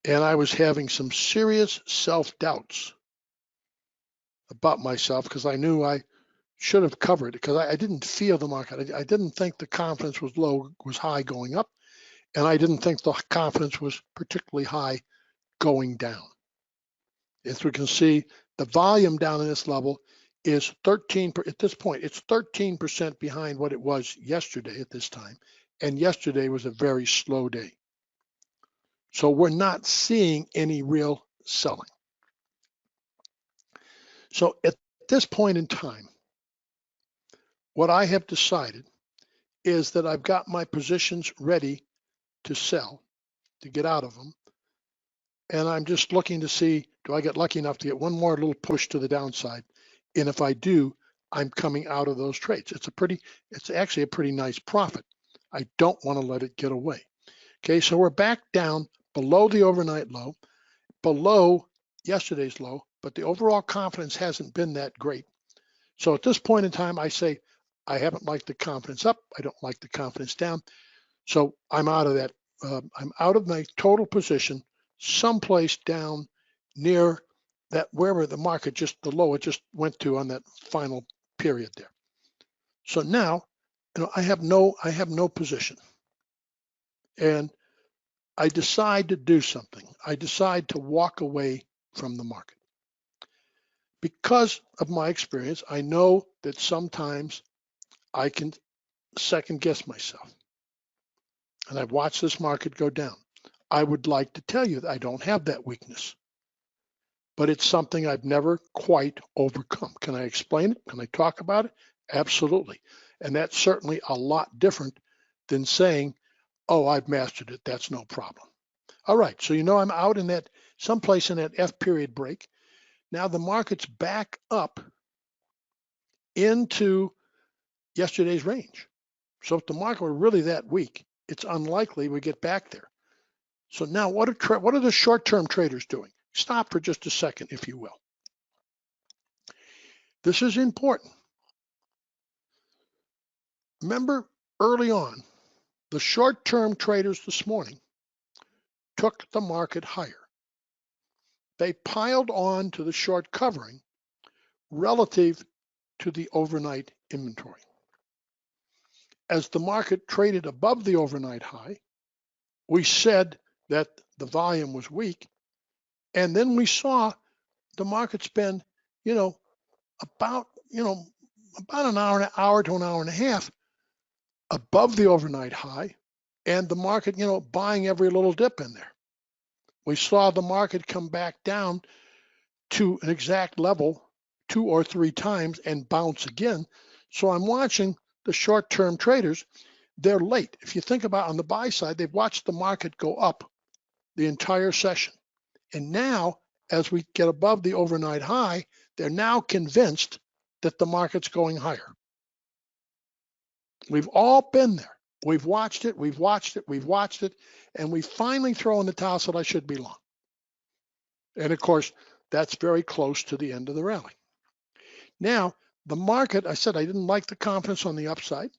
And I was having some serious self-doubts about myself because I knew I should have covered it because I didn't feel the market. I didn't think the confidence was high going up, and I didn't think the confidence was particularly high going down. As we can see, the volume down in this level is 13, at this point, it's 13% behind what it was yesterday at this time. And yesterday was a very slow day. So we're not seeing any real selling. So at this point in time, what I have decided is that I've got my positions ready to sell, to get out of them. And I'm just looking to see, do I get lucky enough to get one more little push to the downside? And if I do, I'm coming out of those trades. It's actually a pretty nice profit. I don't want to let it get away. Okay, so we're back down below the overnight low, below yesterday's low, but the overall confidence hasn't been that great. So at this point in time, I say, I haven't liked the confidence up. I don't like the confidence down. So I'm out of that. I'm out of my total position, someplace down near that wherever the market just the low it just went to on that final period there. So now, I have no position, and I decide to do something. I decide to walk away from the market. Because of my experience, I know that sometimes I can second guess myself. And I've watched this market go down. I would like to tell you that I don't have that weakness, but it's something I've never quite overcome. Can I explain it? Can I talk about it? Absolutely. And that's certainly a lot different than saying, oh, I've mastered it. That's no problem. All right, so I'm out in that someplace in that F period break. Now the market's back up into yesterday's range. So if the market were really that weak, it's unlikely we get back there. So now what are the short-term traders doing? Stop for just a second, if you will. This is important. Remember early on, the short-term traders this morning took the market higher. They piled on to the short covering relative to the overnight inventory. As the market traded above the overnight high, we said that the volume was weak, and then we saw the market spend, about an hour to an hour and a half above the overnight high, and the market, buying every little dip in there. We saw the market come back down to an exact level 2 or 3 times and bounce again. So I'm watching the short-term traders. They're late. If you think about on the buy side, they've watched the market go up the entire session. And now, as we get above the overnight high, they're now convinced that the market's going higher. We've all been there. We've watched it, and we finally throw in the towel that I should be long. And of course, that's very close to the end of the rally. Now, the market, I said I didn't like the confidence on the upside.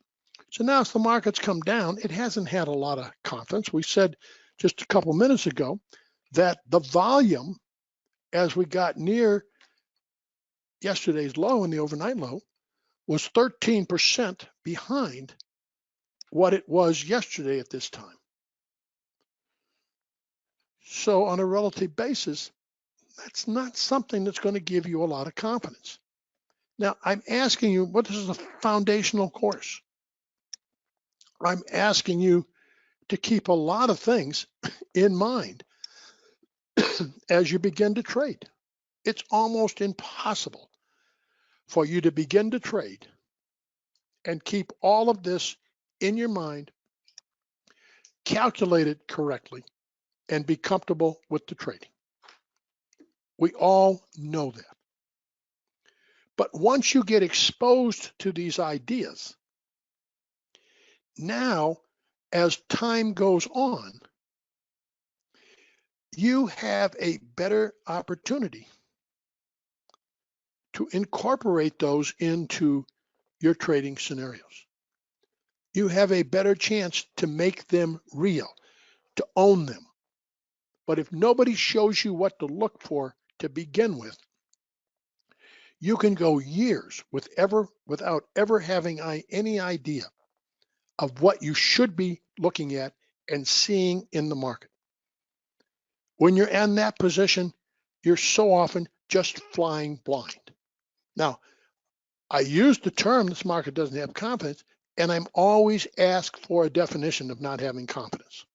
So now as the market's come down, it hasn't had a lot of confidence. We said just a couple minutes ago that the volume, as we got near yesterday's low and the overnight low, was 13% behind what it was yesterday at this time. So on a relative basis, that's not something that's going to give you a lot of confidence. Now, I'm asking you, what is a foundational course? I'm asking you to keep a lot of things in mind as you begin to trade. It's almost impossible for you to begin to trade and keep all of this in your mind, calculate it correctly, and be comfortable with the trading. We all know that. But once you get exposed to these ideas, now as time goes on, you have a better opportunity to incorporate those into your trading scenarios. you have a better chance to make them real, to own them. But if nobody shows you what to look for to begin with, you can go years without ever having any idea of what you should be looking at and seeing in the market. When you're in that position, you're so often just flying blind. Now, I use the term this market doesn't have confidence, and I'm always asked for a definition of not having confidence.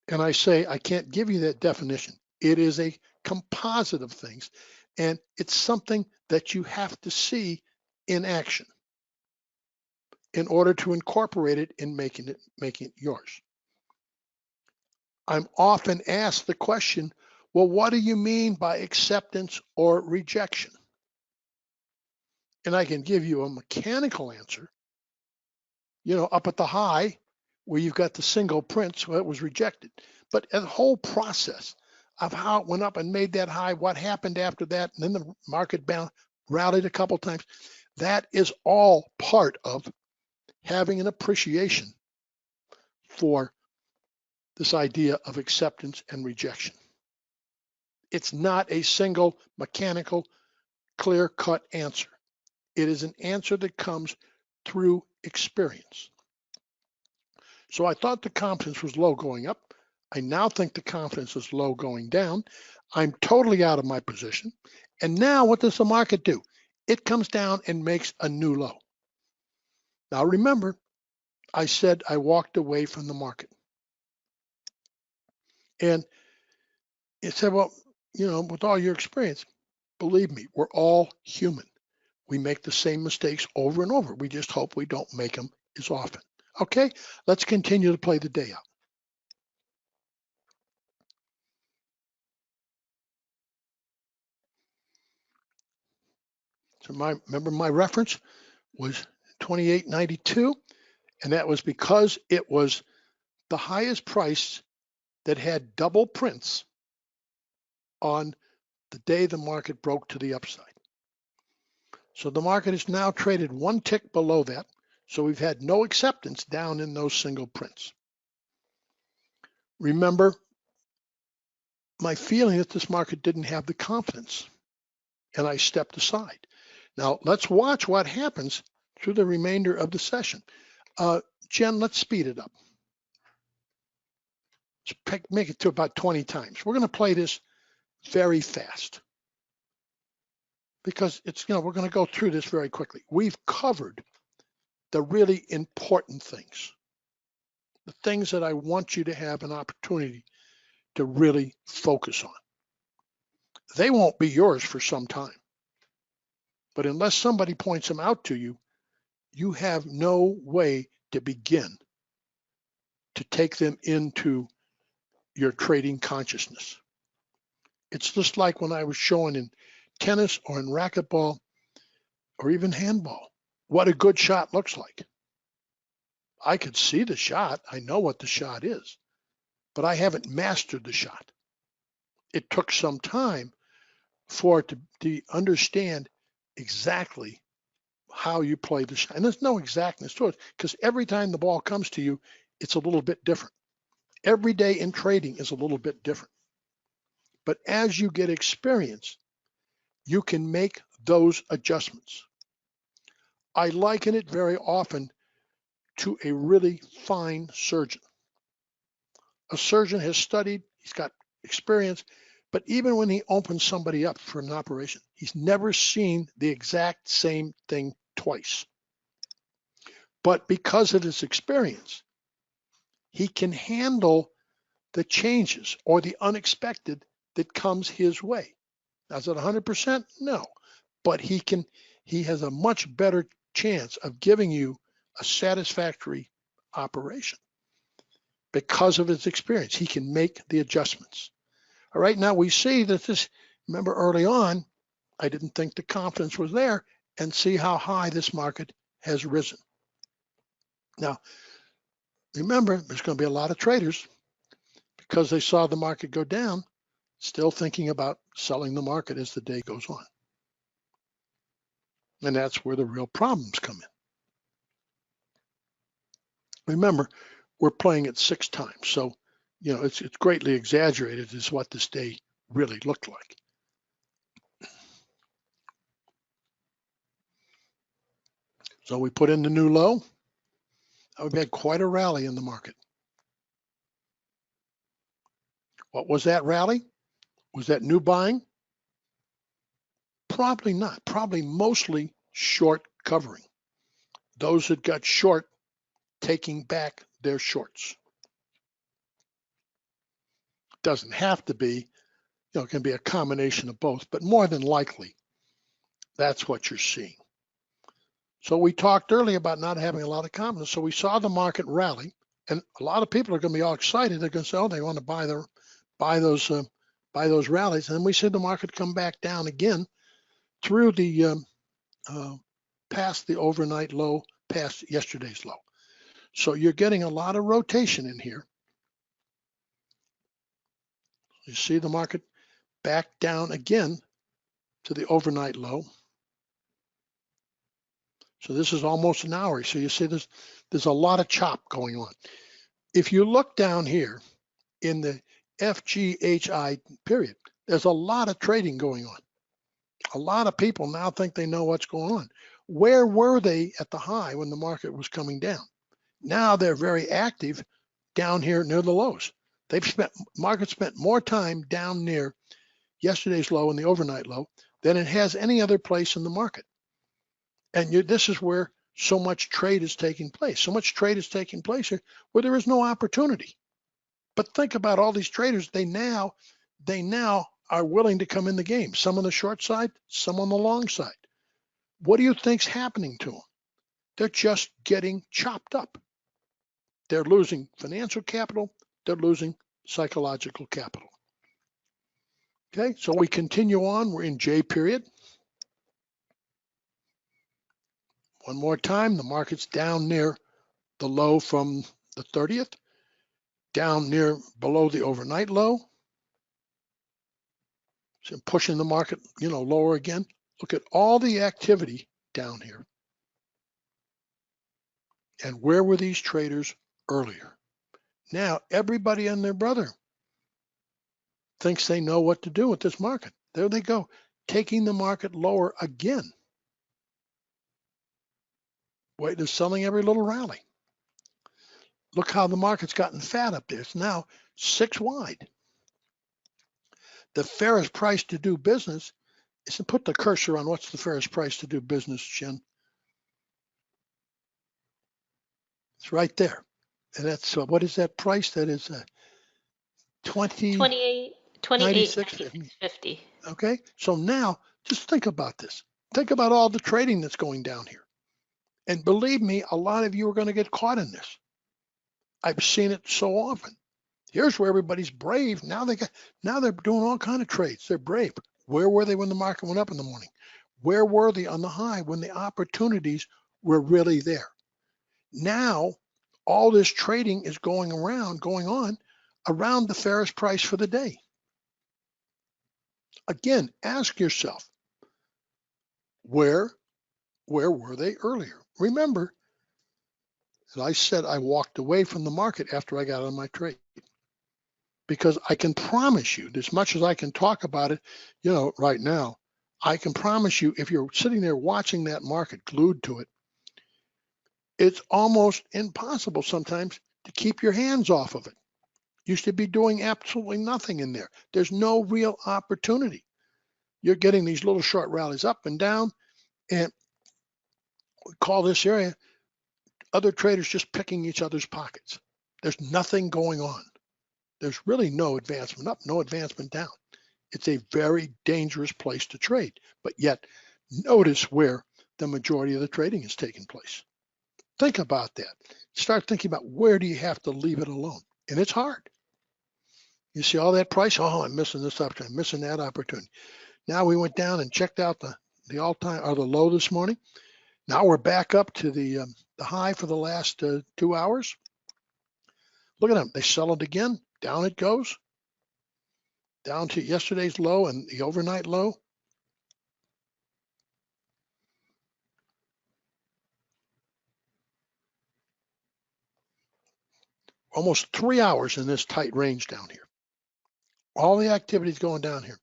And I say, I can't give you that definition. It is a composite of things, and it's something that you have to see in action in order to incorporate it in making it yours. I'm often asked the question, well, what do you mean by acceptance or rejection? And I can give you a mechanical answer. Up at the high where you've got the single print, so it was rejected. But the whole process of how it went up and made that high, what happened after that, and then the market rallied a couple times, that is all part of having an appreciation for this idea of acceptance and rejection. It's not a single mechanical, clear-cut answer. It is an answer that comes through experience. So I thought the confidence was low going up. I now think the confidence is low going down. I'm totally out of my position. And now what does the market do? It comes down and makes a new low. Now remember, I said I walked away from the market. And it said, well, with all your experience, believe me, we're all human. We make the same mistakes over and over. We just hope we don't make them as often. Okay, let's continue to play the day out. So remember my reference was 28.92, and that was because it was the highest price that had double prints on the day the market broke to the upside. So the market is now traded one tick below that. So we've had no acceptance down in those single prints. Remember my feeling that this market didn't have the confidence, and I stepped aside. Now let's watch what happens through the remainder of the session. Jen, let's speed it up. Let's make it to about 20 times. We're going to play this very fast because we're going to go through this very quickly. We've covered the really important things, the things that I want you to have an opportunity to really focus on. They won't be yours for some time, but unless somebody points them out to you, you have no way to begin to take them into your trading consciousness. It's just like when I was showing in tennis or in racquetball or even handball, what a good shot looks like. I could see the shot. I know what the shot is, but I haven't mastered the shot. It took some time for it to understand exactly how you play the shot. And there's no exactness to it because every time the ball comes to you, it's a little bit different. Every day in trading is a little bit different. But as you get experience, you can make those adjustments. I liken it very often to a really fine surgeon. A surgeon has studied, he's got experience, but even when he opens somebody up for an operation, he's never seen the exact same thing twice. But because of his experience, he can handle the changes or the unexpected that comes his way. Now, is it 100%? No, but he has a much better chance of giving you a satisfactory operation because of his experience. He can make the adjustments. All right, now we see that this, remember early on, I didn't think the confidence was there, and see how high this market has risen. Now, remember, there's going to be a lot of traders because they saw the market go down, still thinking about selling the market as the day goes on. And that's where the real problems come in. Remember, we're playing it 6 times. So, it's greatly exaggerated is what this day really looked like. So we put in the new low. We've had quite a rally in the market. What was that rally? Was that new buying? Probably not. Probably mostly short covering. Those that got short taking back their shorts. Doesn't have to be, it can be a combination of both, but more than likely, that's what you're seeing. So we talked earlier about not having a lot of confidence. So we saw the market rally, and a lot of people are going to be all excited. They're going to say, "Oh, they want to buy those rallies." And then we see the market come back down again through the past the overnight low, past yesterday's low. So you're getting a lot of rotation in here. You see the market back down again to the overnight low. So this is almost an hour. So you see there's a lot of chop going on. If you look down here in the FGHI period, there's a lot of trading going on. A lot of people now think they know what's going on. Where were they at the high when the market was coming down? Now they're very active down here near the lows. Market spent more time down near yesterday's low and the overnight low than it has any other place in the market. And this is where so much trade is taking place. So much trade is taking place here where there is no opportunity. But think about all these traders. They now are willing to come in the game. Some on the short side, some on the long side. What do you think's happening to them? They're just getting chopped up. They're losing financial capital. They're losing psychological capital. Okay, so we continue on. We're in J period. One more time, the market's down near the low from the 30th, down near below the overnight low. So pushing the market, lower again. Look at all the activity down here. And where were these traders earlier? Now everybody and their brother thinks they know what to do with this market. There they go, taking the market lower again. Wait, they're selling every little rally. Look how the market's gotten fat up there. It's now 6 wide. The fairest price to do business is to put the cursor on what's the fairest price to do business, Jen. It's right there. And that's, what is that price? That is 28.96.50. Okay, so now just think about this. Think about all the trading that's going down here. And believe me, a lot of you are going to get caught in this. I've seen it so often. Here's where everybody's brave. Now they're doing all kind of trades. They're brave. Where were they when the market went up in the morning? Where were they on the high when the opportunities were really there? Now, all this trading is going on around the fairest price for the day. Again, ask yourself, where were they earlier? Remember, as I said, I walked away from the market after I got on my trade. Because I can promise you, as much as I can talk about it, right now, I can promise you, if you're sitting there watching that market glued to it, it's almost impossible sometimes to keep your hands off of it. You should be doing absolutely nothing in there. There's no real opportunity. You're getting these little short rallies up and down, and we call this area other traders just picking each other's pockets. There's nothing going on. There's really no advancement up, no advancement down. It's a very dangerous place to trade, but yet notice where the majority of the trading is taking place. Think about that. Start thinking about where do you have to leave it alone? And it's hard. You see all that price? Oh, I'm missing this opportunity, I'm missing that opportunity. Now we went down and checked out the all-time or the low this morning. Now we're back up to the high for the last 2 hours. Look at them. They sell it again. Down it goes. Down to yesterday's low and the overnight low. almost 3 hours in this tight range down here. All the activity's going down here.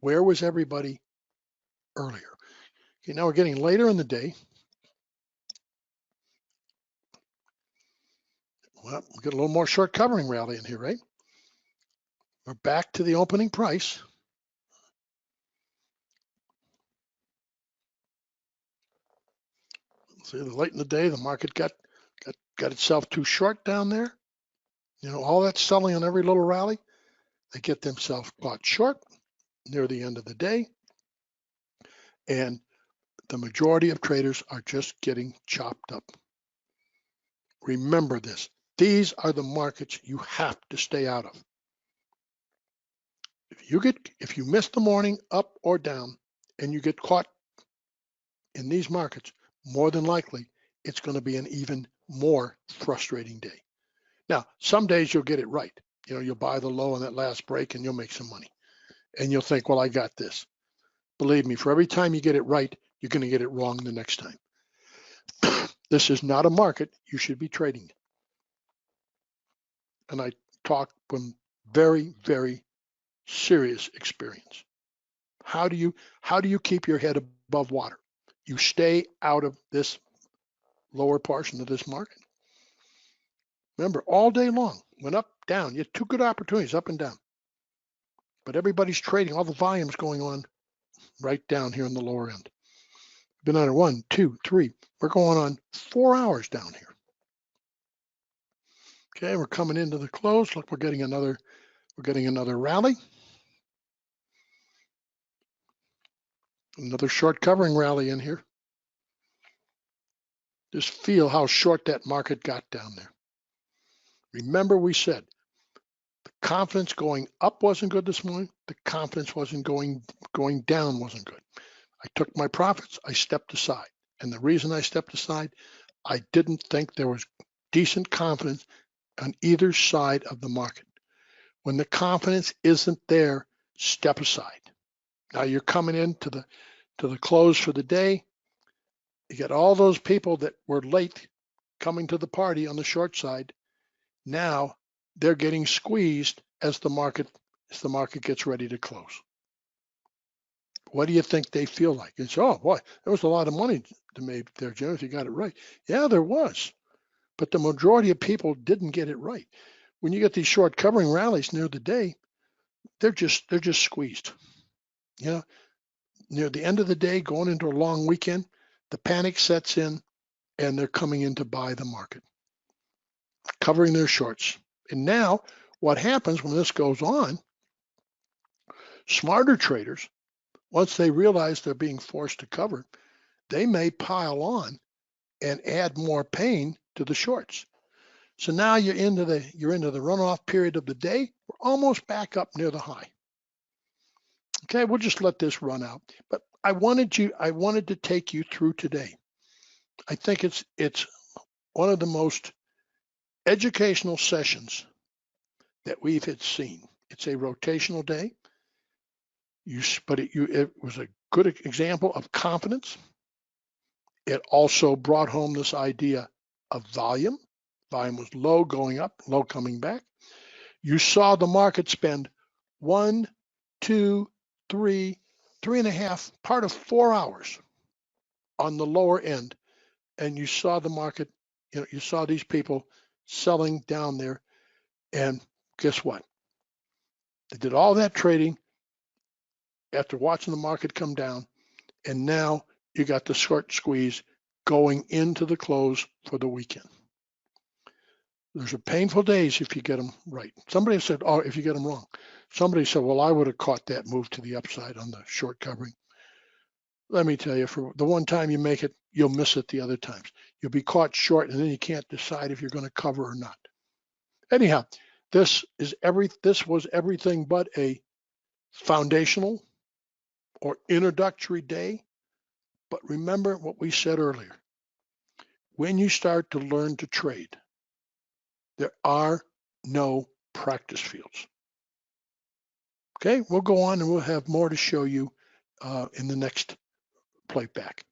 Where was everybody earlier? Okay, now we're getting later in the day. Well, we get a little more short covering rally in here, right? We're back to the opening price. See, late in the day, the market got itself too short down there. You know, all that selling on every little rally, they get themselves caught short near the end of the day. And the majority of traders are just getting chopped up. Remember this. These are the markets you have to stay out of. If you miss the morning up or down and you get caught in these markets, more than likely, it's going to be an even more frustrating day. Now, some days you'll get it right. You know, you'll buy the low on that last break and you'll make some money. And you'll think, well, I got this. Believe me, for every time you get it right, you're going to get it wrong the next time. This is not a market you should be trading. And I talk from very, very serious experience. How do you keep your head above water? You stay out of this lower portion of this market. Remember, all day long, went up, down. You had two good opportunities, up and down. But everybody's trading, all the volume's going on right down here in the lower end. Been on 1, 2, 3. We're going on 4 hours down here. Okay, we're coming into the close. Look, we're getting another rally. Another short covering rally in here. Just feel how short that market got down there. Remember, we said the confidence going up wasn't good this morning. The confidence wasn't going down wasn't good. I took my profits. I stepped aside. And the reason I stepped aside, I didn't think there was decent confidence on either side of the market. When the confidence isn't there, step aside. Now you're coming into the close for the day. You get all those people that were late coming to the party on the short side. Now they're getting squeezed as the market gets ready to close. What do you think they feel like? It's, oh boy, there was a lot of money to make there, Jim, if you got it right. Yeah, there was. But the majority of people didn't get it right. When you get these short covering rallies near the day, they're just squeezed. You know, near the end of the day, going into a long weekend, the panic sets in and they're coming in to buy the market, covering their shorts. And now what happens when this goes on, smarter traders, once they realize they're being forced to cover, they may pile on and add more pain to the shorts. So now you're into the runoff period of the day. We're almost back up near the high. Okay, we'll just let this run out. But I wanted to take you through today. I think it's one of the most educational sessions that we've had seen. It's a rotational day. It was a good example of confidence. It also brought home this idea of volume. Volume was low going up, low coming back. You saw the market spend 1, 2, 3, 3.5, part of 4 hours on the lower end. And you saw the market, you saw these people selling down there. And guess what? They did all that trading after watching the market come down. And now you got the short squeeze going into the close for the weekend. There's a painful days if you get them right. Somebody said, oh, if you get them wrong. Somebody said, well, I would have caught that move to the upside on the short covering. Let me tell you, for the one time you make it, you'll miss it the other times. You'll be caught short and then you can't decide if you're going to cover or not. Anyhow, this was everything but a foundational or introductory day. But remember what we said earlier. When you start to learn to trade, there are no practice fields. Okay, we'll go on and we'll have more to show you in the next playback.